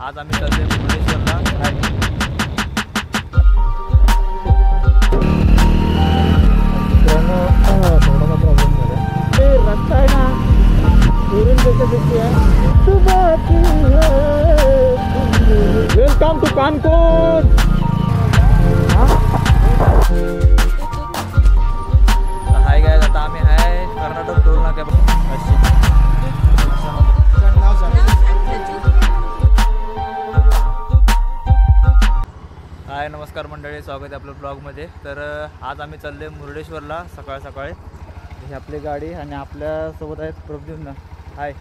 आज आम्ही चाललोय मुर्डेश्वरला. थोडासा प्रॉब्लेम झाला. ते रस्ता आहे ना दुरून कसं दिसते. Welcome to Kankot. Hi guys, आता आम्ही आहे कर्नाटक टोल नाक्या. हाय नमस्कार मंडळी, स्वागत आहे आपल्या ब्लॉगमध्ये. तर आज आम्ही चालले मुर्डेश्वरला सकाळ सकाळी. ही आपली गाडी आणि आपल्यासोबत आहेत प्रद्युम्न. हाय,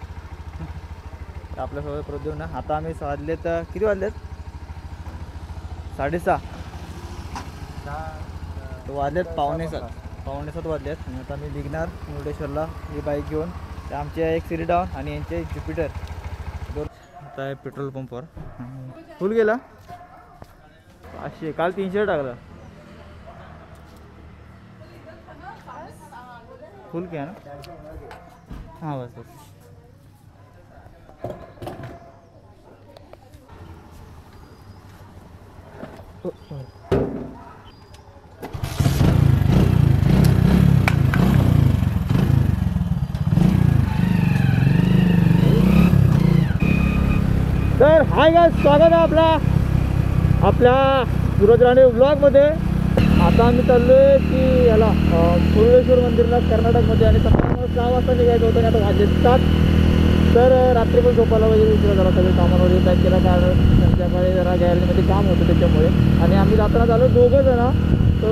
आपल्यासोबत प्रद्युम्न. आता आम्ही वाजलेत किती वाजलेत? 6:30 वाजलेत. पावणे सात वाजलेत. आणि आता आम्ही निघणार मुर्डेश्वरला ही बाईक घेऊन. ते आमचे एक सिरीडाऊन आणि यांचे ज्युपिटर दोन. आता आहे पेट्रोल पंपवर. फुल गेला 500, काल 300 टाकला. फुल क्या ना. हां बस बस. तर हाय गाइस, स्वागत आहे आपल्या सूरज राणे ब्लॉगमध्ये. आता आम्ही चाललो आहे की याला मुर्डेश्वर मंदिरला कर्नाटकमध्ये. आणि सकाळी 6 वाजता निघायचं होतं आणि आता वाजले 7. तर रात्री पण झोपायला वगैरे उशिरा जरा सगळे कामावर वगैरे पॅक केला, कारण संध्याकाळी जरा गॅलरीमध्ये काम होतं त्याच्यामुळे. आणि आम्ही जाताना झालो 2 जण. तो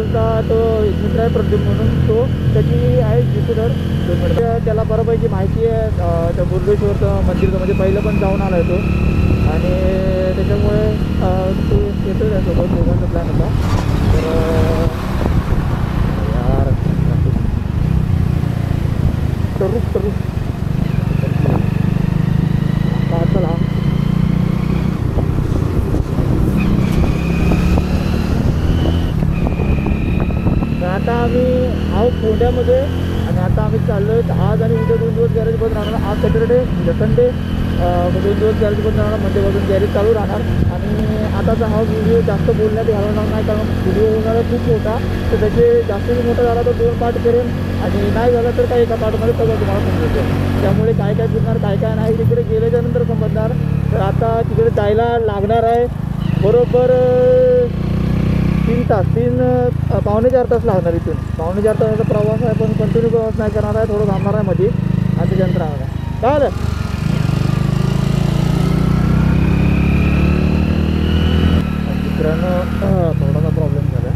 मित्र आहे प्रद्युम्न म्हणून, तो त्याची आहे ज्युपिटर. त्याला बऱ्यापैकी माहिती आहे त्या मुर्डेश्वरचं मंदिरचं, म्हणजे पहिलं पण जाऊन आला आहे तो. आणि त्याच्यामुळे तो येतो त्यासोबत. दोघांचा प्लॅन होता. तर यार चला. आता आम्ही आहोत पुण्यामध्ये. आणि आता आम्ही चाललो आहे आज आणि उद्या 2 दिवस गॅरेज बंद राहणार. आज सॅटर्डे, उद्या संडे. 2 दिवस गॅरेज बंद राहणार. मंडेपासून गॅरेज चालू राहणार. आणि आताचा हा व्हिडिओ जास्त बोलण्यात घालवणार नाही, कारण व्हिडिओ होणार आहे खूप मोठा. तर त्याचे जास्त मोठा झाला तर 2 पार्ट करेन, आणि नाही झाला तर काही एका पार्टमध्ये सगळं तुम्हाला समजतं. त्यामुळे काय काय फिरणार, काय काय नाही तिकडे गेल्याच्यानंतर समजणार. तर आता तिकडे जायला लागणार आहे बरोबर 3 तास, 3-4 तास लागणार. इथून 4.5 तासाचा प्रवास आहे, पण कंटिन्यू प्रवास नाही करणार आहे. थोडं थांबणार आहे मध्ये. आणि त्याच्यानंतर राहणार आहे. काय झालं मित्रांनो, थोडासा प्रॉब्लेम झाला.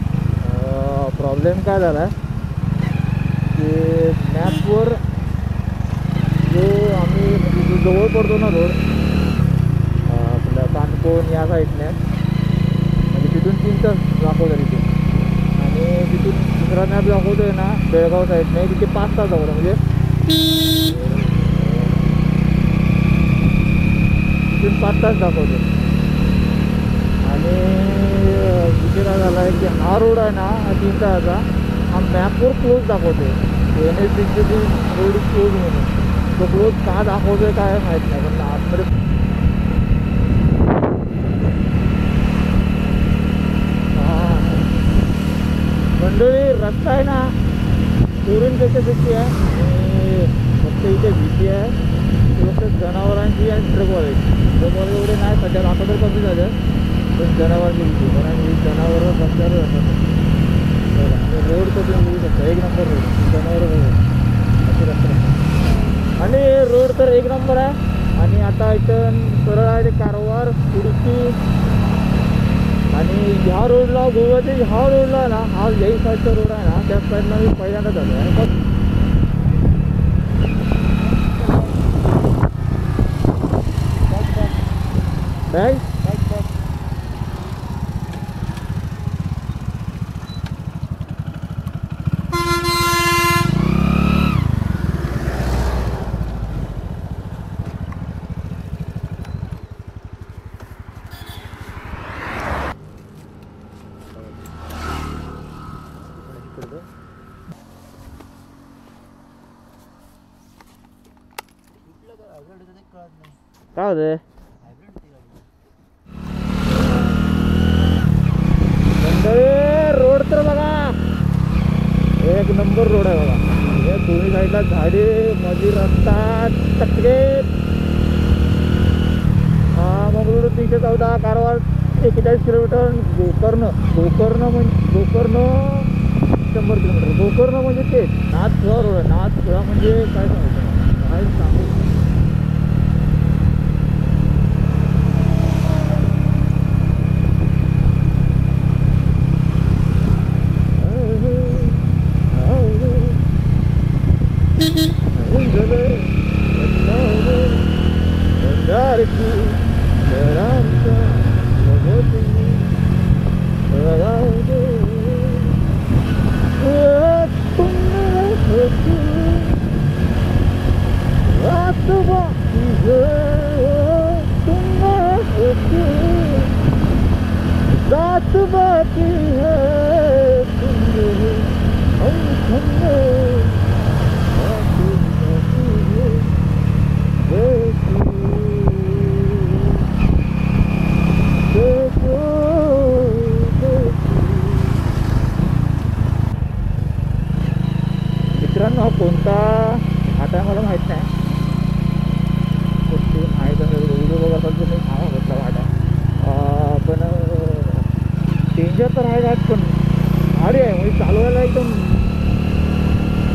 प्रॉब्लेम काय झाला की मॅपवर जो आम्ही म्हणजे जो जवळ पडतो ना रोड, आपल्या कानकोण या साईडने, म्हणजे तिथून 3 तास दाखवतं तिथून. आणि तिथून दुसरा मॅप दाखवतो आहे ना बेळगाव साईडने, तिथे 5 तास दाखवतं. म्हणजे तिथून 5 तास दाखवतो. आणि विषय काय झाला आहे की हा रोड आहे ना 3 तासाचा, हा मॅपवर क्लोज दाखवतो आहे. NH-60 रोड क्लोज म्हणून. तो क्लोज का दाखवतो आहे काय माहीत नाही, पण आतमध्ये मंडळी रस्ता आहे ना दुरून त्याच्यापेक्षा आहे. आणि फक्त इथे भीती आहे ती फक्त जनावरांची आणि ट्रकवाल्याची एवढे नाही सध्या. आता तर कमी झालं, पण जनावरांची भीती, कारण ही जनावरं बसल्यावर जातात. रोड तर तुम्ही बघू शकता, 1 नंबर रोड. जनावरं असे रस्ता, आणि रोड तर 1 नंबर आहे. आणि आता इथं सरळ आहे ते कारवार, उडुपी. आणि ह्या रोडला गोव्याच्या ह्या रोडला ना, हा यही साईडचा रोड आहे ना, त्याच साईडला मी पहिल्यांदा झालो आहे. बॅग काय होते एक नंबर रोड आहे बघा. हे दोन्ही साईडला झाडे, मध्ये रस्ता चटके. मंगळूर 314, कारवार 41 किलोमीटर. गोकर्ण 100 किलोमीटर. गोकर्ण म्हणजे ते नाथखोळा रोड आहे. नाथखोळा म्हणजे काय सांगतो, काय सांगू. रात बाकी है मित्रांनो, हा कोणता फाटा आहे मला माहीत नाही. माहीत असेल व्हिडिओ बघत असेल तर मी सांगा कुठला फाटा. पण डेंजर तर आहे गाडी, पण गाडी आहे म्हणजे चालवायला एकदम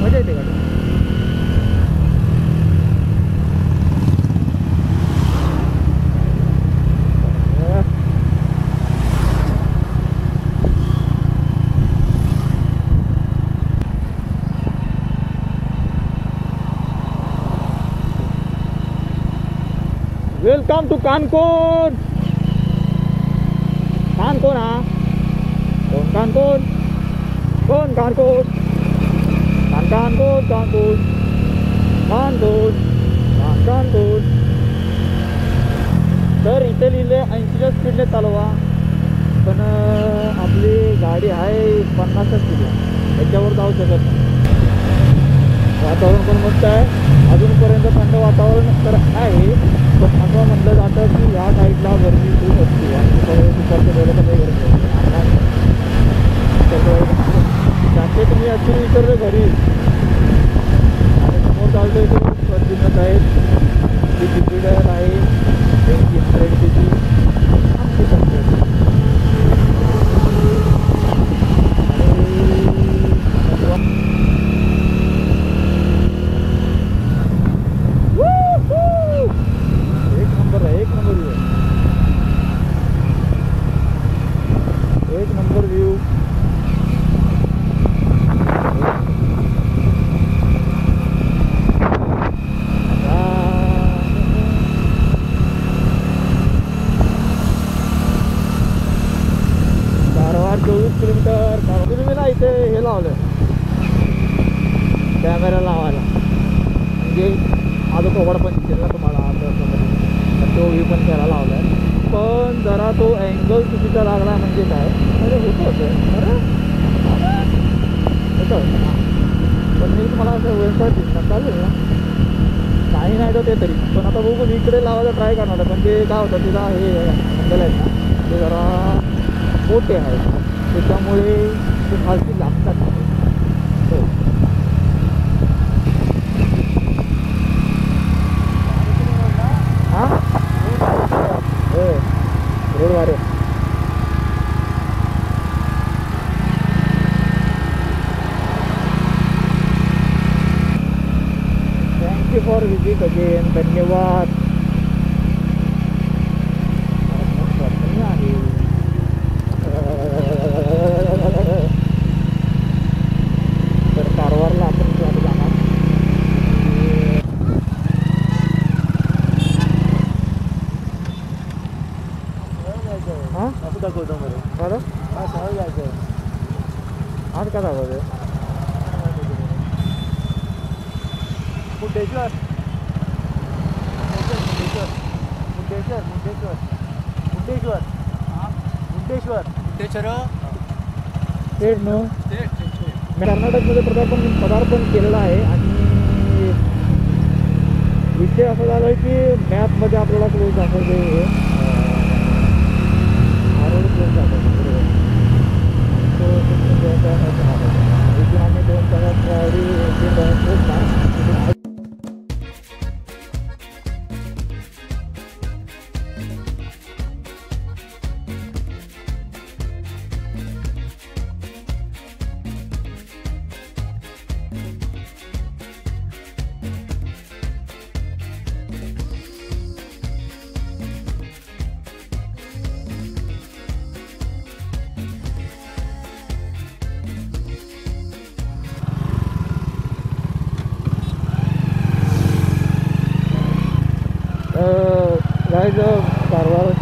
मजा येते गाडी. Welcome to Kankon. कानकोन हा कोण कानकोन कोण कानकोन कानकोन कानकोन कानकोन कानकोन. तर इथे लिहिले 80च्या स्पीडने चालवा, पण आपली गाडी आहे 50च्या स्पीडला, त्याच्यावर जाऊ शकत नाही. वातावरण पण मस्त आहे. अजूनपर्यंत थंड वातावरण तर आहे, पण असं म्हटलं जातं की ह्या साईडला गरमी खूप असते आणि दुपारच्या वेळेला काही गरमी असते. जॅकेट मी ॲक्च्युली विचारलं घरी, आणि समोर चालतो इथे फॉर्च्युनर आहेत, ती ज्युपिटर आहे, त्यांची स्ट्रेटची आमची कंपनी. इथे हे लावलं कॅमेरा लावायला, म्हणजे माझं कोवड पण दिसेल ना तुम्हाला तो व्ह्यू पण त्याला लावला आहे. पण जरा तो अँगल चुकीचा लागला म्हणजे काय, म्हणजे होतं पण मी तुम्हाला असं व्यवसाय दिसणार चालेल ना, काही नाही तर ते तरी. पण आता बघू मी इकडे लावायला ट्राय करणार आहे, पण ते काय होतं तिला हे अँगल आहेत ना ते जरा मोठे आहेत, त्याच्यामुळे ते खालती लागतात. हो हां हो रोडवारे. Thank you for visit again. धन्यवाद. तर कारवारला आपण जाणार. हां असं दाखवतो बरं हां सहज जायचं. आज का दाखवतो मुंडेश्वर मुंडेश्वर मुंडेश्वर मुंडेश्वर मुंडेश्वर मुंडेश्वर मुंडेश्वर स्टेट नो मी कर्नाटकमध्ये पदार्पण केलेलं आहे. आणि विषय असा झाला आहे की मॅपमध्ये आपल्याला क्लोज दाखवते, रोड क्लोज दाखवतो बरोबर. तो इथून आम्ही 2 तासात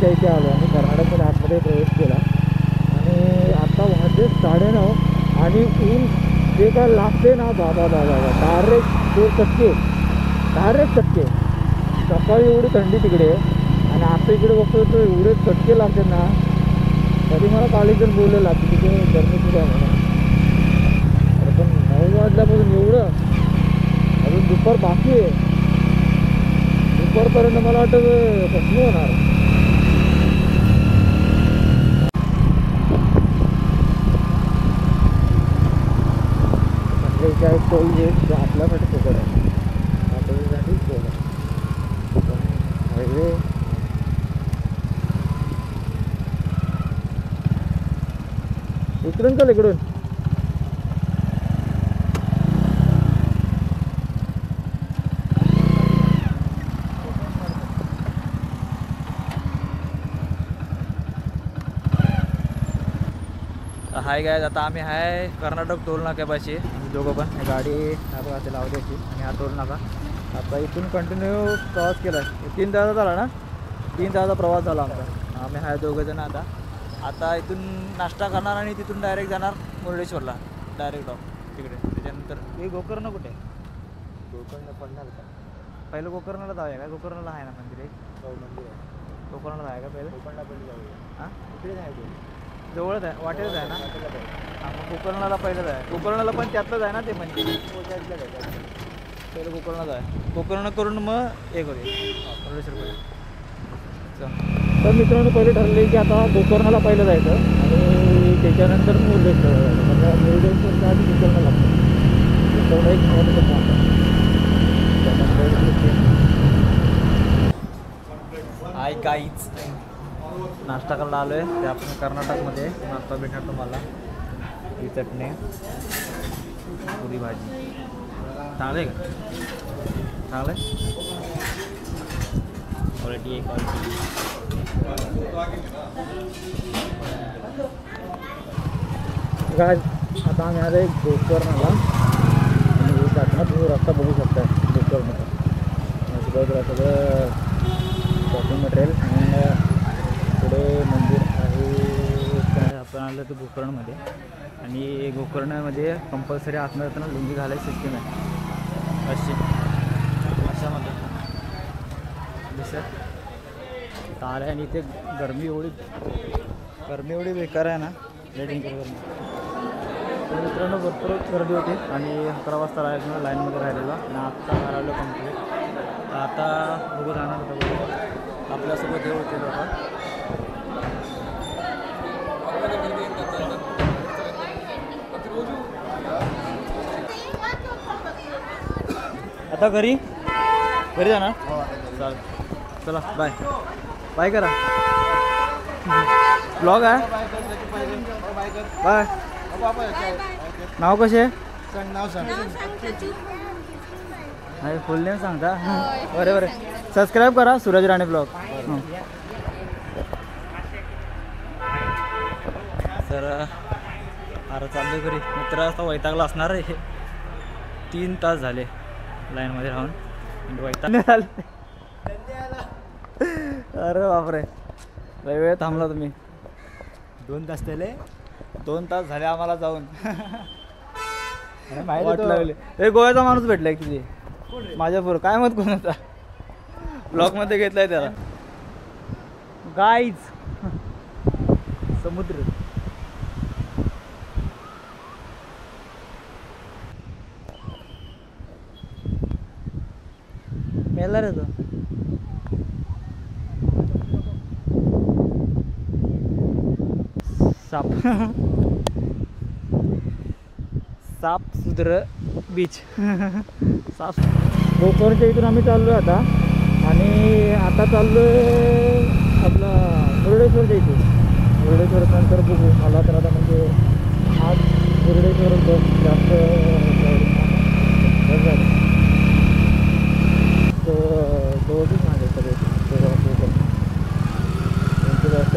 बीचच्या इथे आलो आणि कर्नाटकमध्ये आतमध्ये प्रवेश केला आणि आता वाजले 9:30 आणि ऊन जे काय लागते ना बाबा बाबा डायरेक्ट 2 चटके सकाळी एवढी थंडी तिकडे आणि आता इकडे बघतो तर एवढे चटके लागतात ना. तरी मला काळी जण बोललेला की तिथे गरमी सुद्धा आहे म्हणा. अरे पण 9 वाजल्यापासून एवढं अजून दुपार बाकी आहे. दुपारपर्यंत मला वाटतं कसं होणार. आपल्या टोल गेट आपल्यासाठी फुकट आहे. आपल्यासाठी टोल आहे. हायवे इकडून चल इकडून. हाय गायज, आता आम्ही आहे कर्नाटक टोल नाक्यापाशी. आम्ही दोघं पण गाडी बघा ते लावल्याची आणि हा टोल नाका. आता इथून कंटिन्यू प्रवास केला आहे. 3 तासाचा झाला ना, 3 तासाचा प्रवास झाला आमचा. आम्ही आहे दोघंजण. आता इथून नाश्ता करणार आणि तिथून डायरेक्ट जाणार मुर्डेश्वरला, डायरेक्ट तिकडे. त्याच्यानंतर हे गोकर्ण कुठे आहे? गोकर्ण पडणार का? पहिलं गोकर्णला जाऊया का? गोकर्णला आहे ना मंदिर एक? मंदिर आहे. गोकर्णला आहे का पहिलं? गोकर्णला पहिले जाऊया. हां, इकडे नाही ते जवळच आहे, वाटेच आहे ना. हां, मग गोकर्णाला पहिलंच आहे. गोकर्णाला पण त्यातलंच आहे ना ते मंदिर. पहिलं गोकर्णाला आहे. गोकर्ण करून मग हे करूया मुर्डेश्वर. तर मित्रांनो पहिले ठरले की आता गोकर्णाला पहिलं जायचं आणि त्याच्यानंतर मुर्डेश्वर जायचं. म्हणजे मुर्डेश्वरच्या आधी गोकर्ण लागतं. गोकर्ण एक महत्त्वाचं पॉईंट आहे. हाय गाईज, नाश्ता करायला आलो आहे. ते आपण कर्नाटकमध्ये नाश्ता भेटणार तुम्हाला. ही चटणी, पुरी भाजी. चांगलं आहे का? चांगलं आहे. क्वालिटी आहे, क्वालिटी. काय आता आम्ही आलो गोकर्णाला आणि जाताना तुम्ही रस्ता बघू शकता गोकर्णाचा. सगळं शॉपिंग मटेरियल आणि पुढे मंदिर आहे. काय आपण आलं तर गोकर्णमध्ये आणि गोकर्णामध्ये कंपल्सरी आतमध्ये जाताना लुंगी घालायची सिस्टीम आहे. अशामध्ये दिसत तार आहे आणि इथे गरमी एवढी बेकार आहे ना. रेटिंग करून तर मित्रांनो भरपूर गर्दी होती आणि 11 वाजता लाईनमध्ये राहिलेला आणि आत्ता हरवलं कंप्लीट. तर आता बघू जाणार होतं आपल्यासोबत हे होते लोक. आता घरी जाणार. चालेल, चला बाय बाय करा. ब्लॉग आहे बाय. नाव कसे? नाही फुल नेम सांगता. बरे सबस्क्राईब करा सूरज राणे ब्लॉग. तर अरे चाललो घरी. मित्र आता वैतागला असणार आहे. 3 तास झाले लाईनमध्ये राहून वैताग झाले. अरे बापरे, लय वेळ थांबला तुम्ही. 2 तास त्याले 2 तास झाले आम्हाला जाऊन. वाट लागली. हे गोव्याचा माणूस भेटलाय किती माझ्याबरोबर. काय मत कोणाचा ब्लॉगमध्ये घेतलाय त्याला. गाईज समुद्र. मेला रे तो. साप सुद्र बीच. साफ. गोकर्णच्या इथून आम्ही चाललो आहे आता आणि आता चाललो आहे आपला मुर्डेश्वरच्या इथे. मुर्डेश्वर नंतर बघू. मला तर आता म्हणजे आज मुर्डेश्वर बस जास्त जवळच माझे सगळे त्यांचे जास्त